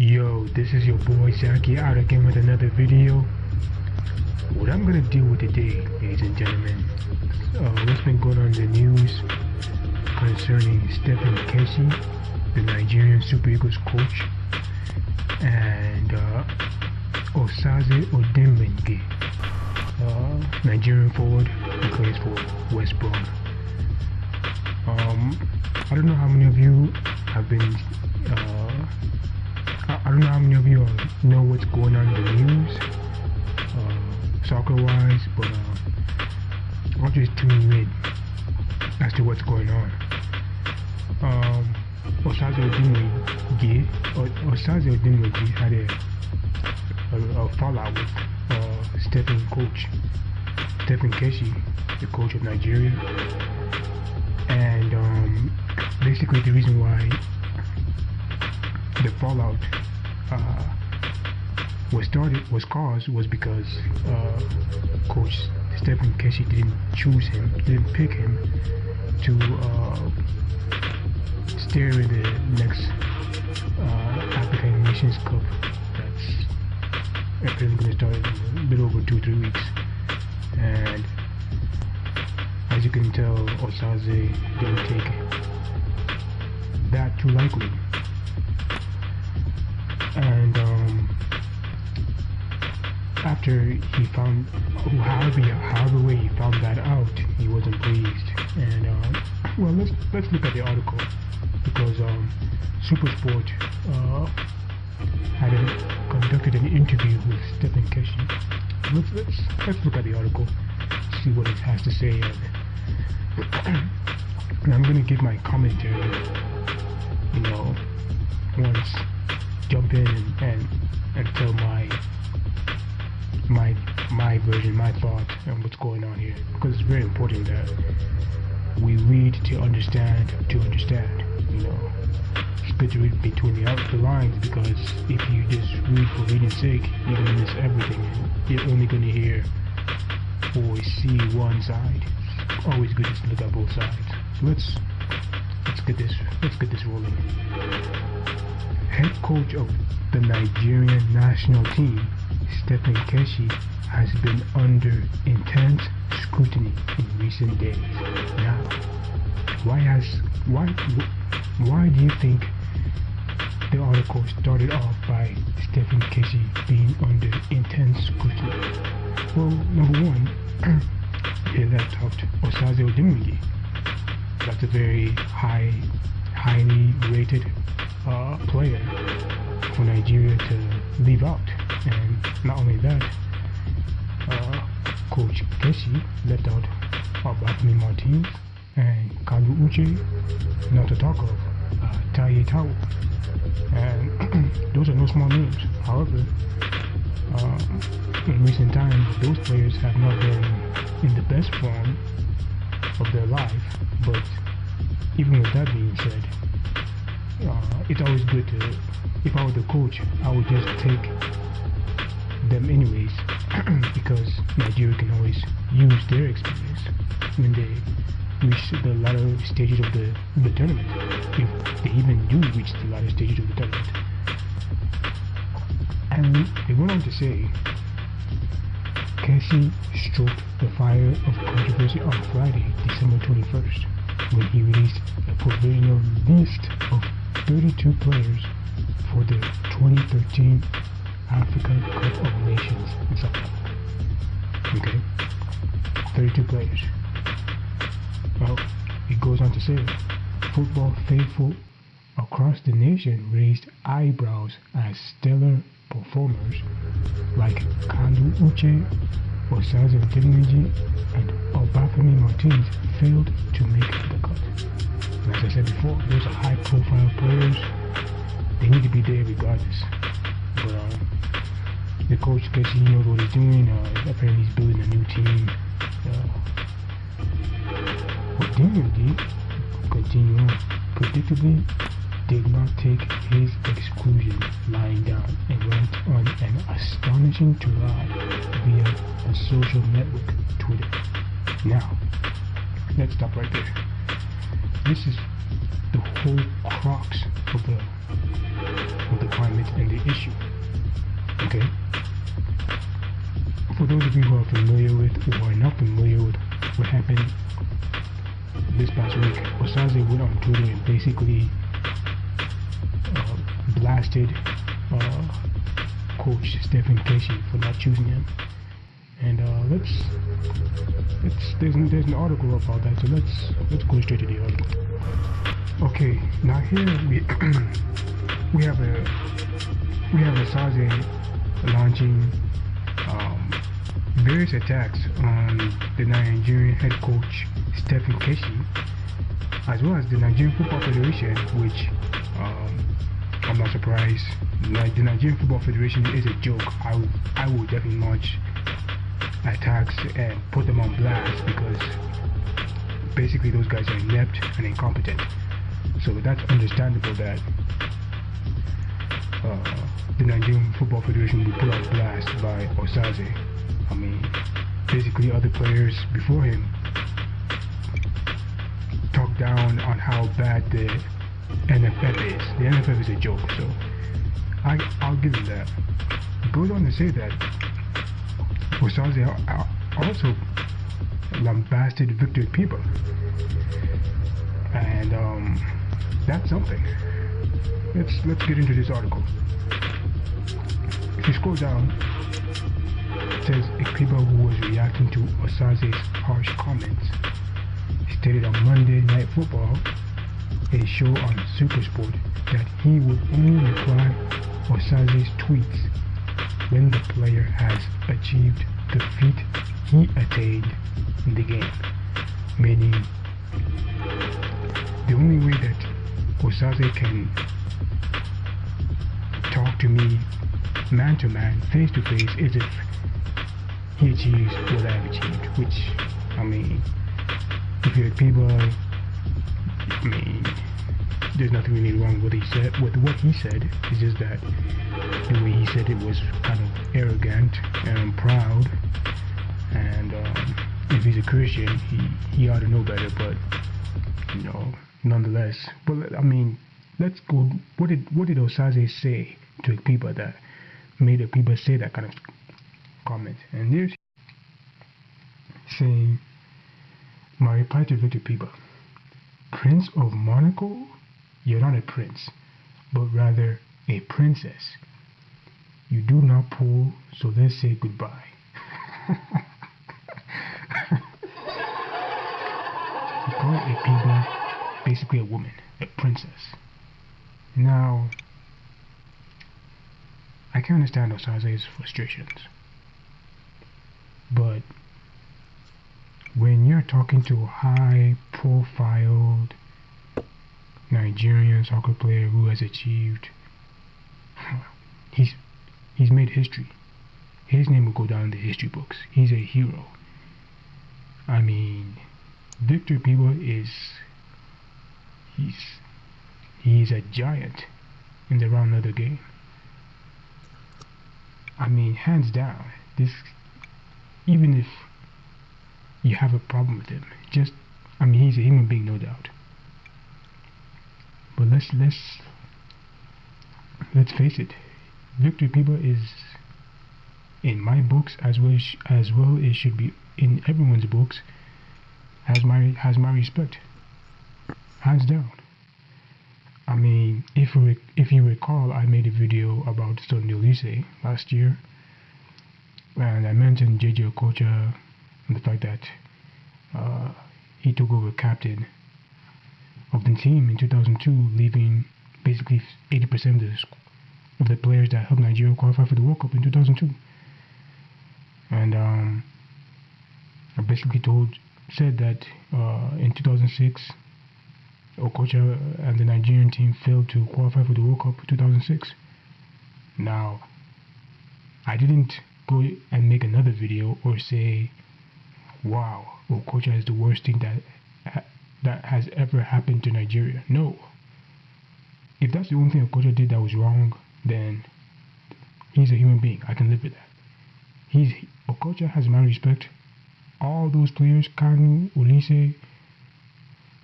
Yo, this is your boy Zaki out again with another video. What I'm gonna deal with today, ladies and gentlemen, what's been going on in the news concerning Stephen Keshi, the Nigerian Super Eagles coach, and Osaze Odemwingie, Nigerian forward who plays for West Brom. I don't know how many of you have been I don't know how many of you know what's going on in the news, soccer-wise, but I'll just tune you in as to what's going on. Osaze Odemwingie had a fallout with Stephen Keshi, the coach of Nigeria, and basically the reason why the fallout was because Coach Stephen Keshi didn't pick him to steer in the next African Nations Cup that's apparently going to start in a little over 2-3 weeks. And as you can tell, Osaze didn't take that too lightly. And after he found, however way he found that out, he wasn't pleased. And well, let's look at the article, because SuperSport conducted an interview with Stephen Keshi. Let's look at the article, see what it has to say, and I'm gonna give my commentary. Once jump in and tell my version, my thought, and what's going on here, because it's very important that we read to understand. It's good to read between the lines, because if you just read for reading's sake, you're gonna miss everything, and you're only gonna hear or see one side. It's always good to look at both sides. So let's get this rolling. Head coach of the Nigerian national team, Stephen Keshi, has been under intense scrutiny in recent days. Now, why do you think the article started off by Stephen Keshi being under intense scrutiny? Well, number one, he left out Osaze Odemwingie. That's a very highly rated player for Nigeria to leave out. And not only that, Coach Keshi left out Obafemi Martins and Kalu Uche, not to talk of Taye Tawo. And those are no small names. However, in recent times, those players have not been in the best form of their life. But even with that being said, it's always good to, if I were the coach, I would just take them anyways, because Nigeria can always use their experience when they reach the latter stages of the tournament, if they even do reach the latter stages of the tournament. And they went on to say, Keshi stroked the fire of controversy on Friday, December 21st, when he released a provisional list of 32 players for the 2013 African Cup of Nations in South Africa. Okay? 32 players. Well, it goes on to say, football faithful across the nation raised eyebrows as stellar performers like Kalu Uche, Osaze Odemwingie, and Obafemi Martins failed to make the cut. And as I said before, those are high-profile players. They need to be there regardless. But the coach, Keshi, knows what he's doing. Apparently he's building a new team. Odemwingie, continue on, predictably did not take his exclusion lying down and went on an astonishing tirade via the social network Twitter. Now, let's stop right there. This is the whole crux of the climate and the issue. Okay? For those of you who are familiar with or are not familiar with what happened this past week, Osaze went on Twitter and basically blasted Coach Keshi for not choosing him. And there's an article about that, so let's go straight to the article. Okay, now here we have Osaze launching various attacks on the Nigerian head coach Keshi, as well as the Nigerian Football Federation, which I'm not surprised. The Nigerian Football Federation is a joke. I will definitely launch attacks and put them on blast, because basically those guys are inept and incompetent. So that's understandable that the Nigerian Football Federation will put on blast by Osaze. I mean, basically other players before him talk down on how bad the NFF is. The NFF is a joke, so I'll give him that. He goes on to say that Osaze also lambasted Victor Piba, and that's something. Let's get into this article. If you scroll down, it says Piba, who was reacting to Osaze's harsh comments, stated on Monday Night Football, a show on Supersport, that he would only reply Osaze's tweets when the player has achieved the feat he attained in the game. Meaning, the only way that Osaze can talk to me man to man, face to face, is if he achieves what I've achieved. Which, I mean, if you're people, I mean, there's nothing really wrong with what he said. It's just that the way he said it was kind of arrogant and proud. And if he's a Christian, he ought to know better. But nonetheless. But I mean, let's go. What did Osaze say to Piba that made Piba say that kind of comment? And there's saying, my reply to Victor Piba: Prince of Monaco, you're not a prince, but rather a princess. You do not pull, so let's say goodbye. You call a Piba basically a woman, a princess. Now, I can understand Osaze's frustrations, but when you're talking to a high-profiled Nigerian soccer player who has achieved, he's made history. His name will go down in the history books. He's a hero. I mean, Victor Piba he's a giant in the round of the game. I mean, hands down, even if you have a problem with him, I mean, he's a human being, no doubt. But let's face it, Victor Piba is, in my books, as well it should be in everyone's books, has my respect, hands down. I mean, if you recall, I made a video about Sunday Olise last year, and I mentioned JJ Okocha and the fact that he took over captain of the team in 2002, leaving basically 80% of the players that helped Nigeria qualify for the World Cup in 2002. And I basically said that in 2006, Okocha and the Nigerian team failed to qualify for the World Cup 2006. Now, I didn't go and make another video or say, wow, Okocha is the worst thing that has ever happened to Nigeria. No. If that's the only thing Okocha did that was wrong, then he's a human being. I can live with that. Okocha has my respect. All those players, Kanu, Olise,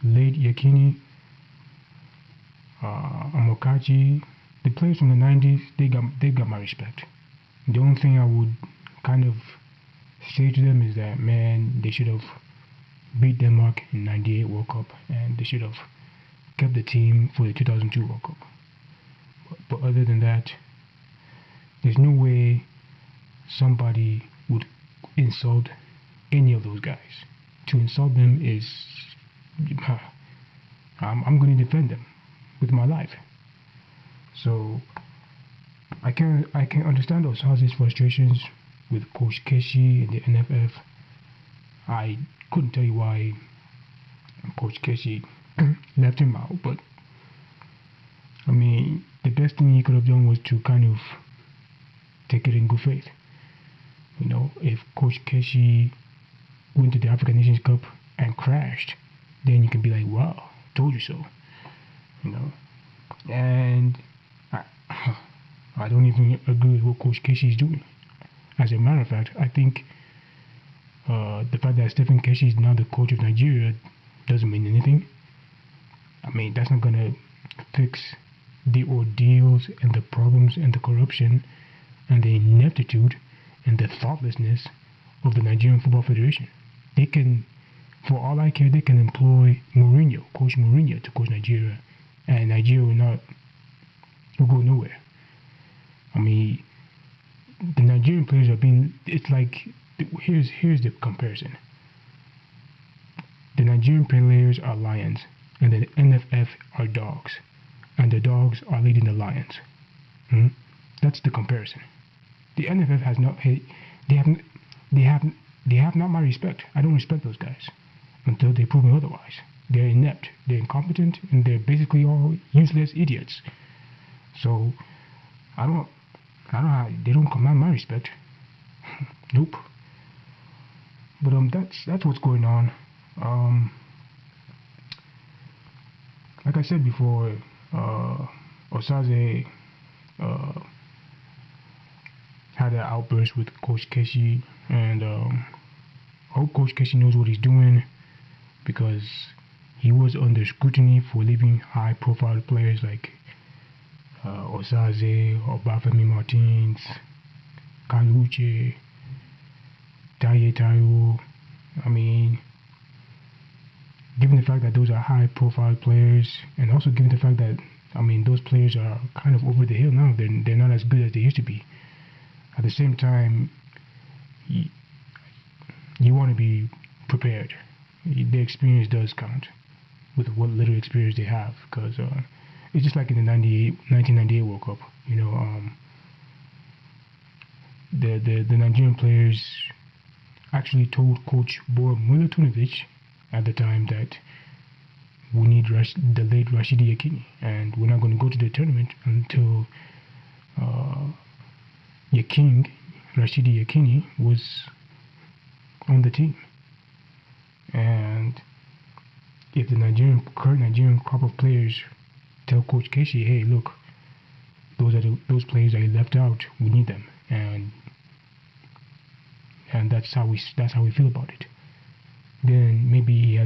Late Yakini, Amokachi, the players from the 90s, they got my respect. The only thing I would kind of say to them is that, man, they should have beat Denmark in '98 World Cup, and they should have kept the team for the 2002 World Cup. But other than that, there's no way somebody would insult any of those guys. To insult them is, I'm going to defend them with my life. So I can understand Osaze's frustrations with Coach Keshi and the NFF. I couldn't tell you why Coach Keshi left him out, but I mean, the best thing he could have done was to kind of take it in good faith. You know, if Coach Keshi went to the African Nations Cup and crashed, then you can be like, wow, told you so. You know, and I don't even agree with what Coach Keshi is doing. As a matter of fact, I think the fact that Stephen Keshi is now the coach of Nigeria doesn't mean anything. I mean, that's not gonna fix the ordeals and the problems and the corruption and the ineptitude and the thoughtlessness of the Nigerian Football Federation. They can, for all I care, they can employ Coach Mourinho to coach Nigeria, and Nigeria will go nowhere. I mean, the Nigerian players are being, it's like, here's the comparison. The Nigerian players are lions, and the NFF are dogs, and the dogs are leading the lions. That's the comparison. The NFF has not, they have not my respect. I don't respect those guys until they prove me otherwise. They're inept, they're incompetent, and they're basically all useless idiots. So I don't they don't command my respect. Nope. But that's what's going on. Like I said before, Osaze had an outburst with Coach Keshi, and I hope Coach Keshi knows what he's doing, because he was under scrutiny for leaving high-profile players like Osaze, Obafemi Martins, Kaluche, Taye Taiwo. I mean, given the fact that those are high-profile players, and also given the fact that, I mean, those players are kind of over the hill now. They're not as good as they used to be. At the same time, you want to be prepared. The experience does count with what little experience they have, because it's just like in the 1998 World Cup. You know, the Nigerian players actually told Coach Bora Milutinovic at the time that we need the late Rashidi Yakini, and we're not going to go to the tournament until Rashidi Yakini was on the team. And if the current Nigerian crop of players tell Coach Keshi, hey, look, those players that you left out, we need them, and that's how we feel about it, then maybe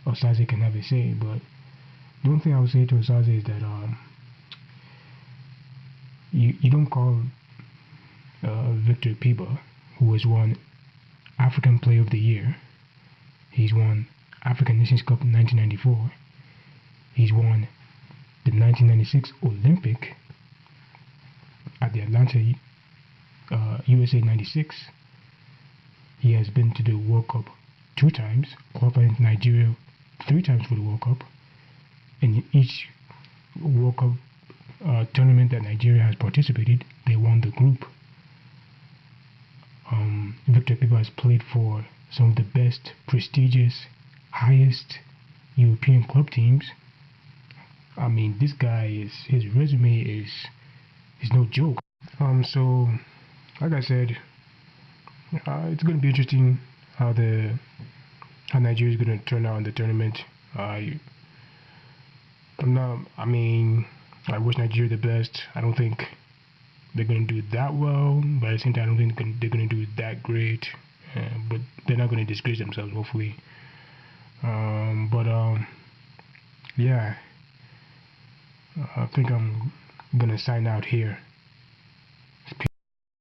Osaze can have a say. But the one thing I would say to Osaze is that you don't call Victor Piba, who has won African Player of the Year. He's won African Nations Cup in 1994. He's won the 1996 Olympic at the Atlanta USA 96. He has been to the World Cup 2 times, qualifying Nigeria 3 times for the World Cup. And in each World Cup tournament that Nigeria has participated, they won the group. Victor Piba has played for some of the best, prestigious, highest European club teams. I mean, this guy his resume is no joke. So, like I said, it's going to be interesting how Nigeria is going to turn out in the tournament. I wish Nigeria the best. I don't think they're going to do that well, but at the same time, I don't think they're going to do that great. But they're not going to disgrace themselves, hopefully. Yeah, I think I'm I'm gonna sign out here.